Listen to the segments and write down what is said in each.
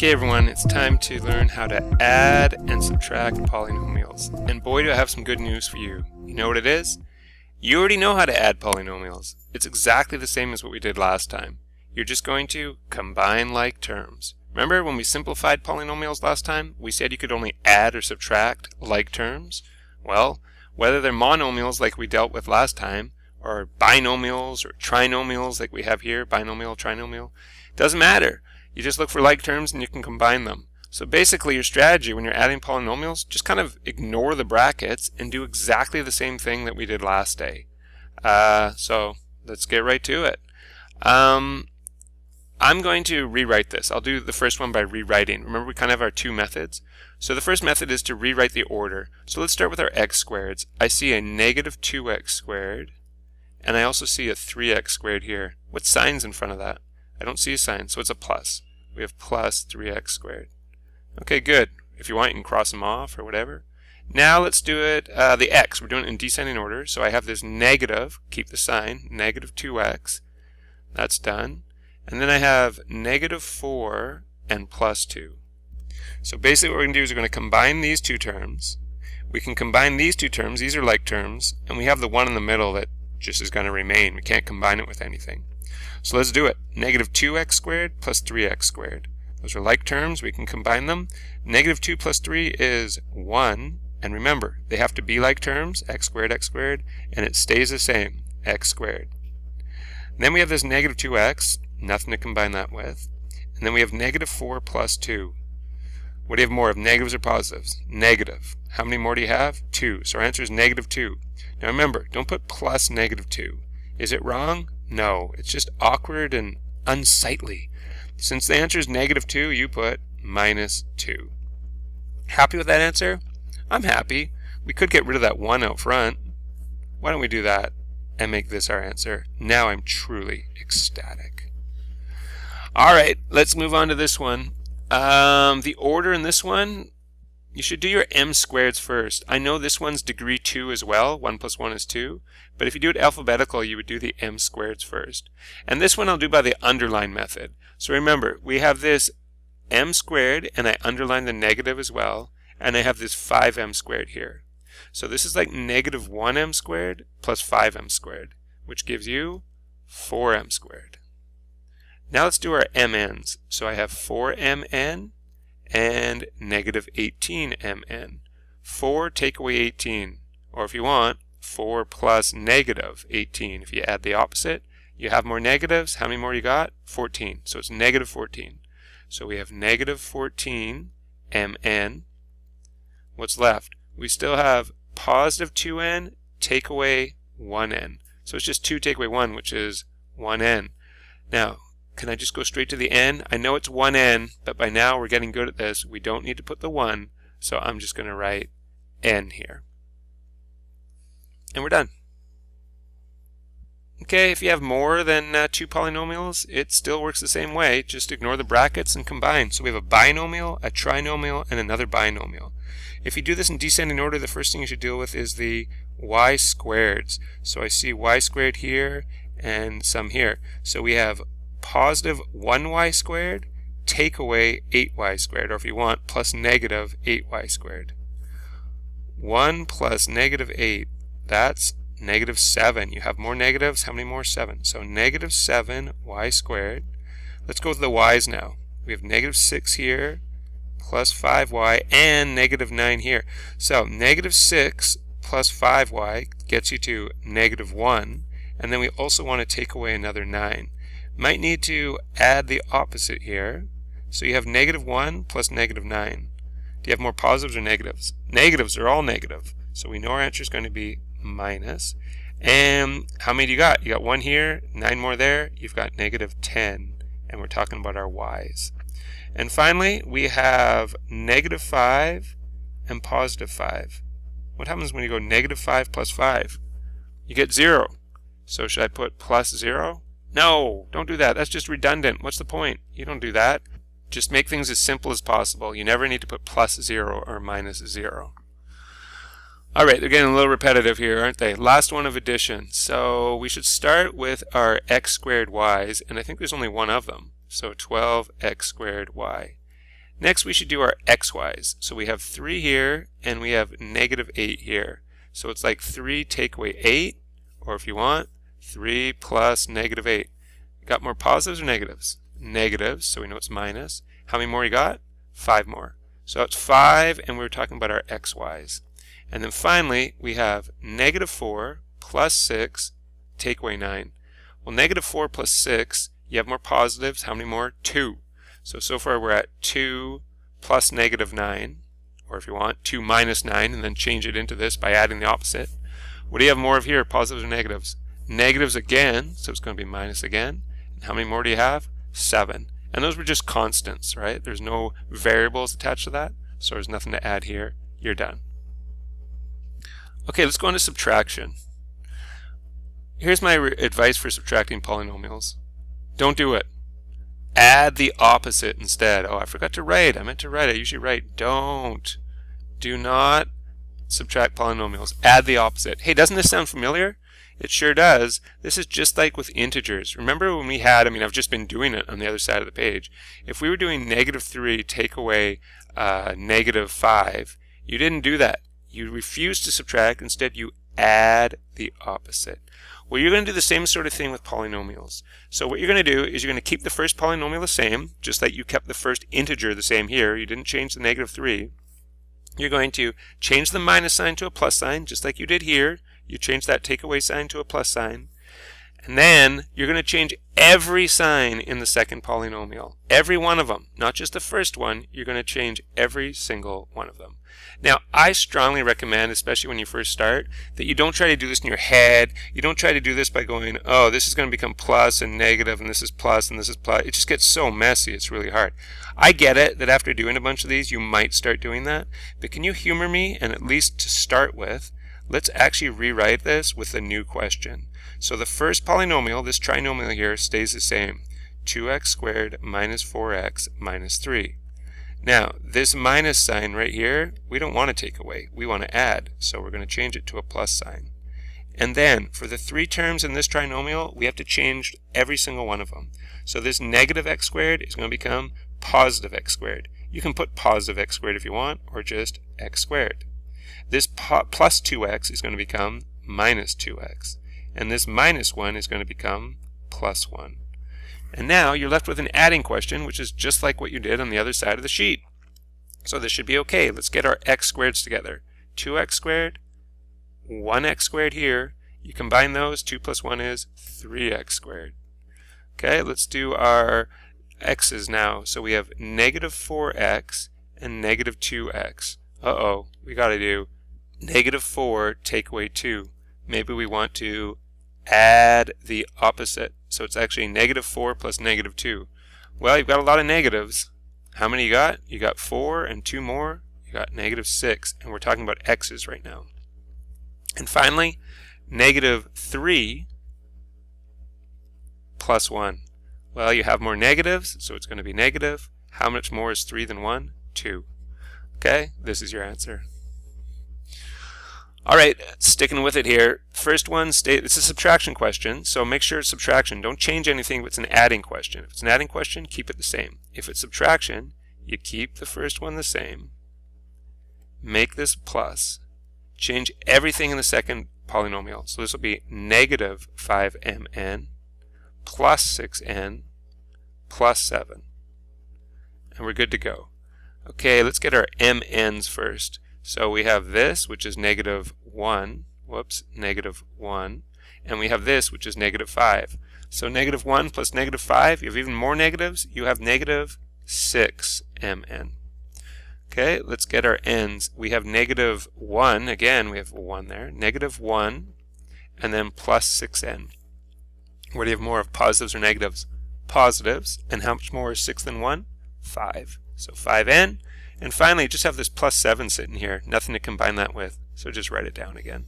Okay everyone, it's time to learn how to add and subtract polynomials. And boy do I have some good news for you. You know what it is? You already know how to add polynomials. It's exactly the same as what we did last time. You're just going to combine like terms. Remember when we simplified polynomials last time, we said you could only add or subtract like terms? Well, whether they're monomials like we dealt with last time, or binomials or trinomials like we have here, binomial, trinomial, doesn't matter. You just look for like terms and you can combine them. So basically your strategy when you're adding polynomials, just kind of ignore the brackets and do exactly the same thing that we did last day. So let's get right to it. I'm going to rewrite this. I'll do the first one by rewriting. Remember we kind of have our two methods. So the first method is to rewrite the order. So let's start with our x squareds. I see a negative 2x squared and I also see a 3x squared here. What sign's in front of that? I don't see a sign, so it's a plus. We have plus 3x squared. Okay, good. If you want, you can cross them off or whatever. Now let's do it, the x. We're doing it in descending order. So I have this negative, keep the sign, negative 2x. That's done. And then I have negative 4 and plus 2. So basically what we're going to do is we're going to combine these two terms. We can combine these two terms. These are like terms. And we have the one in the middle that just is going to remain. We can't combine it with anything. So let's do it. Negative 2x squared plus 3x squared. Those are like terms. We can combine them. Negative 2 plus 3 is 1. And remember, they have to be like terms, x squared, and it stays the same, x squared. And then we have this negative 2x, nothing to combine that with. And then we have negative 4 plus 2. What do you have more of, negatives or positives? Negative. How many more do you have? 2. So our answer is negative 2. Now remember, don't put plus negative 2. Is it wrong? No, it's just awkward and unsightly. Since the answer is negative 2, you put minus 2. Happy with that answer? I'm happy. We could get rid of that 1 out front. Why don't we do that and make this our answer? Now I'm truly ecstatic. Alright, let's move on to this one. The order in this one, you should do your m squareds first. I know this one's degree 2 as well. 1 plus 1 is 2. But if you do it alphabetical, you would do the m squareds first. And this one I'll do by the underline method. So remember, we have this m squared, and I underline the negative as well. And I have this 5m squared here. So this is like negative 1m squared plus 5m squared, which gives you 4m squared. Now let's do our mn's. So I have 4mn and negative 18mn. 4 take away 18. Or if you want, 4 plus negative 18. If you add the opposite, you have more negatives. How many more you got? 14. So it's negative 14. So we have negative 14 mn. What's left? We still have positive 2n take away 1n. So it's just 2 take away 1, which is 1n. Now, can I just go straight to the n? I know it's 1n, but by now we're getting good at this. We don't need to put the 1, so I'm just going to write n here. And we're done. Okay, if you have more than 2 polynomials, it still works the same way. Just ignore the brackets and combine. So we have a binomial, a trinomial, and another binomial. If you do this in descending order, the first thing you should deal with is the y squareds. So I see y squared here and some here. So we have positive 1y squared take away 8y squared, or if you want, plus negative 8y squared. 1 plus negative 8, that's negative 7. You have more negatives. How many more? 7. So negative 7y squared. Let's go with the y's now. We have negative 6 here, plus 5y, and negative 9 here. So negative 6 plus 5y gets you to negative 1, and then we also want to take away another 9. Might need to add the opposite here. So you have negative 1 plus negative 9. Do you have more positives or negatives? Negatives are all negative. So we know our answer is going to be minus. And how many do you got? You got 1 here, 9 more there. You've got negative 10. And we're talking about our y's. And finally, we have negative 5 and positive 5. What happens when you go negative 5 plus 5? You get 0. So should I put plus 0? No, don't do that. That's just redundant. What's the point? You don't do that. Just make things as simple as possible. You never need to put plus 0 or minus 0. Alright, they're getting a little repetitive here, aren't they? Last one of addition. So we should start with our x squared y's, and I think there's only one of them. So 12x squared y. Next, we should do our xy's. So we have 3 here, and we have negative 8 here. So it's like 3 take away 8, or if you want, 3 plus negative 8. You got more positives or negatives? Negatives, so we know it's minus. How many more you got? 5 more. So it's 5, and we were talking about our xy's. And then finally, we have negative 4 plus 6, take away 9. Well, negative 4 plus 6, you have more positives. How many more? 2. So far we're at 2 plus negative 9, or if you want, 2 minus 9, and then change it into this by adding the opposite. What do you have more of here, positives or negatives? Negatives again, so it's going to be minus again. And how many more do you have? 7. And those were just constants, right? There's no variables attached to that, so there's nothing to add here. You're done. Okay, let's go into subtraction. Here's my advice for subtracting polynomials. Don't do it. Add the opposite instead. Oh, I forgot to write. I meant to write. I usually write. Don't. Do not subtract polynomials. Add the opposite. Hey, doesn't this sound familiar? It sure does. This is just like with integers. Remember when we had, I've just been doing it on the other side of the page. If we were doing negative 3 take away negative 5, you didn't do that. You refused to subtract. Instead, you add the opposite. Well, you're going to do the same sort of thing with polynomials. So what you're going to do is you're going to keep the first polynomial the same, just like you kept the first integer the same here. You didn't change the negative 3. You're going to change the minus sign to a plus sign, just like you did here. You change that take away sign to a plus sign. And then you're going to change every sign in the second polynomial. Every one of them, not just the first one. You're going to change every single one of them. Now, I strongly recommend, especially when you first start, that you don't try to do this in your head. You don't try to do this by going, oh, this is going to become plus and negative, and this is plus and this is plus. It just gets so messy. It's really hard. I get it that after doing a bunch of these, you might start doing that. But can you humor me? And at least to start with, let's actually rewrite this with a new question. So the first polynomial, this trinomial here, stays the same. 2x squared minus 4x minus 3. Now, this minus sign right here, we don't want to take away. We want to add. So we're going to change it to a plus sign. And then, for the 3 terms in this trinomial, we have to change every single one of them. So this negative x squared is going to become positive x squared. You can put positive x squared if you want, or just x squared. This plus 2x is going to become minus 2x. And this minus 1 is going to become plus 1. And now you're left with an adding question, which is just like what you did on the other side of the sheet. So this should be okay. Let's get our x squareds together. 2x squared, 1x squared here. You combine those, 2 plus 1 is 3x squared. Okay, let's do our x's now. So we have negative 4x and negative 2x. Uh-oh, we got to do negative 4 take away 2. Maybe we want to add the opposite. So it's actually negative 4 plus negative 2. Well, you've got a lot of negatives. How many you got? You got 4 and 2 more. You got negative 6. And we're talking about x's right now. And finally, negative 3 plus 1. Well, you have more negatives, so it's going to be negative. How much more is 3 than 1? 2. Okay, this is your answer. All right, sticking with it here. First one, it's a subtraction question, so make sure it's subtraction. Don't change anything if it's an adding question. If it's an adding question, keep it the same. If it's subtraction, you keep the first one the same. Make this plus. Change everything in the second polynomial. So this will be negative 5mn plus 6n plus 7. And we're good to go. Okay, let's get our mn's first. So we have this, which is negative 1, negative 1, and we have this, which is negative 5. So negative 1 plus negative 5, you have even more negatives, you have negative 6mn. Okay, let's get our n's. We have negative 1, again, we have 1 there, negative 1, and then plus 6n. What do you have more of, positives or negatives? Positives, and how much more is 6 than 1? 5. So 5n. And finally, just have this plus 7 sitting here. Nothing to combine that with. So just write it down again.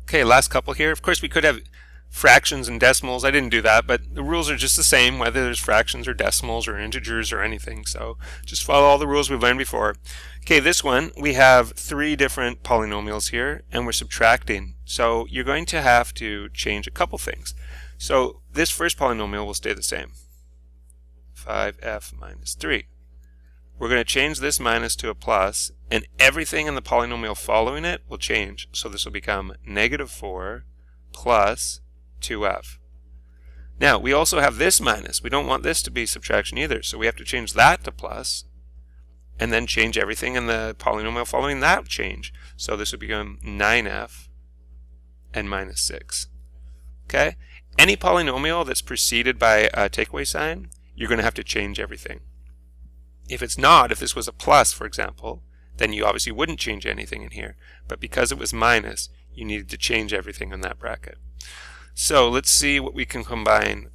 Okay, last couple here. Of course, we could have fractions and decimals. I didn't do that, but the rules are just the same, whether there's fractions or decimals or integers or anything. So just follow all the rules we've learned before. Okay, this one, we have 3 different polynomials here, and we're subtracting. So you're going to have to change a couple things. So this first polynomial will stay the same. 5f minus 3. we're going to change this minus to a plus, and everything in the polynomial following it will change. So this will become negative 4 plus 2f. Now, we also have this minus. We don't want this to be subtraction either, so we have to change that to plus, and then change everything in the polynomial following that change. So this would become 9f and minus 6. Okay? Any polynomial that's preceded by a takeaway sign, you're going to have to change everything. If it's not, if this was a plus, for example, then you obviously wouldn't change anything in here. But because it was minus, you needed to change everything in that bracket. So let's see what we can combine.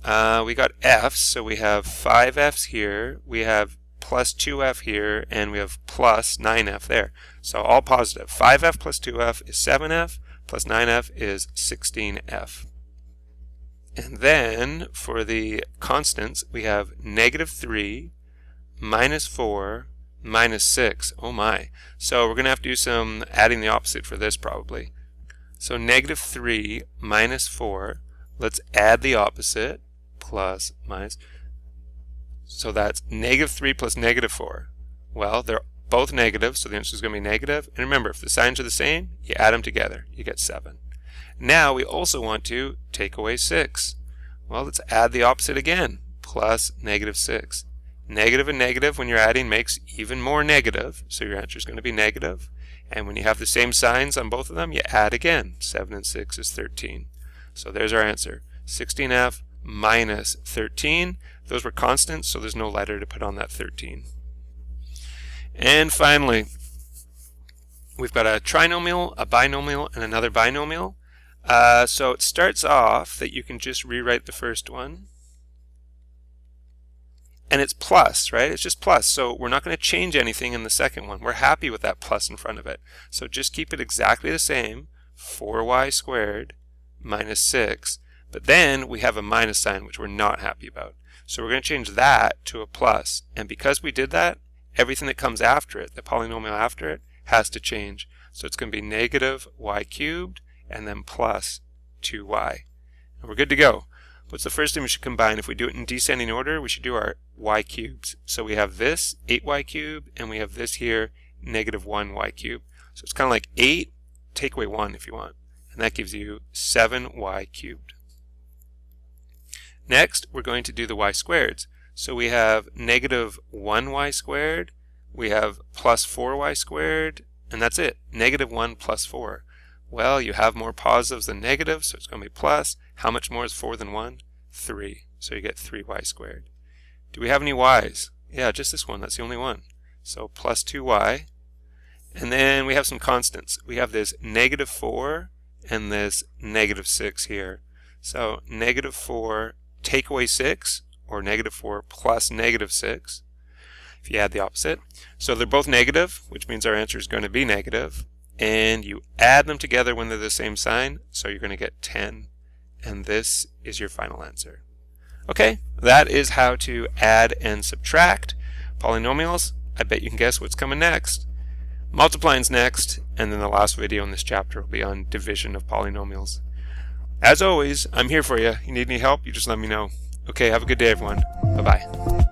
We got f's, so we have 5f's here, we have plus 2f here, and we have plus 9f there. So all positive. 5f plus 2f is 7f, plus 9f is 16f. And then for the constants, we have negative 3, minus 4, minus 6. Oh my. So we're going to have to do some adding the opposite for this probably. So negative 3 minus 4, let's add the opposite, plus, minus. So that's negative 3 plus negative 4. Well, they're both negative, so the answer is going to be negative. And remember, if the signs are the same, you add them together. You get 7. Now we also want to take away 6. Well, let's add the opposite again, plus negative 6. Negative and negative when you're adding makes even more negative, so your answer is going to be negative. And when you have the same signs on both of them, you add again. 7 and 6 is 13. So there's our answer. 16f minus 13. Those were constants, so there's no letter to put on that 13. And finally, we've got a trinomial, a binomial, and another binomial. So it starts off that you can just rewrite the first one. And it's plus, right? It's just plus. So we're not going to change anything in the second one. We're happy with that plus in front of it. So just keep it exactly the same. 4y squared minus 6. But then we have a minus sign, which we're not happy about. So we're going to change that to a plus. And because we did that, everything that comes after it, the polynomial after it, has to change. So it's going to be negative y cubed and then plus 2y. And we're good to go. What's the first thing we should combine? If we do it in descending order, we should do our y cubes. So we have this 8y cubed, and we have this here negative 1y cubed. So it's kind of like 8, take away 1 if you want. And that gives you 7y cubed. Next, we're going to do the y squareds. So we have negative 1y squared, we have plus 4y squared, and that's it. Negative 1 plus 4. Well, you have more positives than negatives, so it's going to be plus. How much more is 4 than 1? 3. So you get 3y squared. Do we have any y's? Yeah, just this one. That's the only one. So plus 2y. And then we have some constants. We have this negative 4 and this negative 6 here. So negative 4 take away 6, or negative 4 plus negative 6, if you add the opposite. So they're both negative, which means our answer is going to be negative. And you add them together when they're the same sign, so you're going to get 10. And this is your final answer. Okay, that is how to add and subtract polynomials. I bet you can guess what's coming next. Multiplying's next, and then the last video in this chapter will be on division of polynomials. As always, I'm here for you. You need any help, you just let me know. Okay, have a good day, everyone. Bye-bye.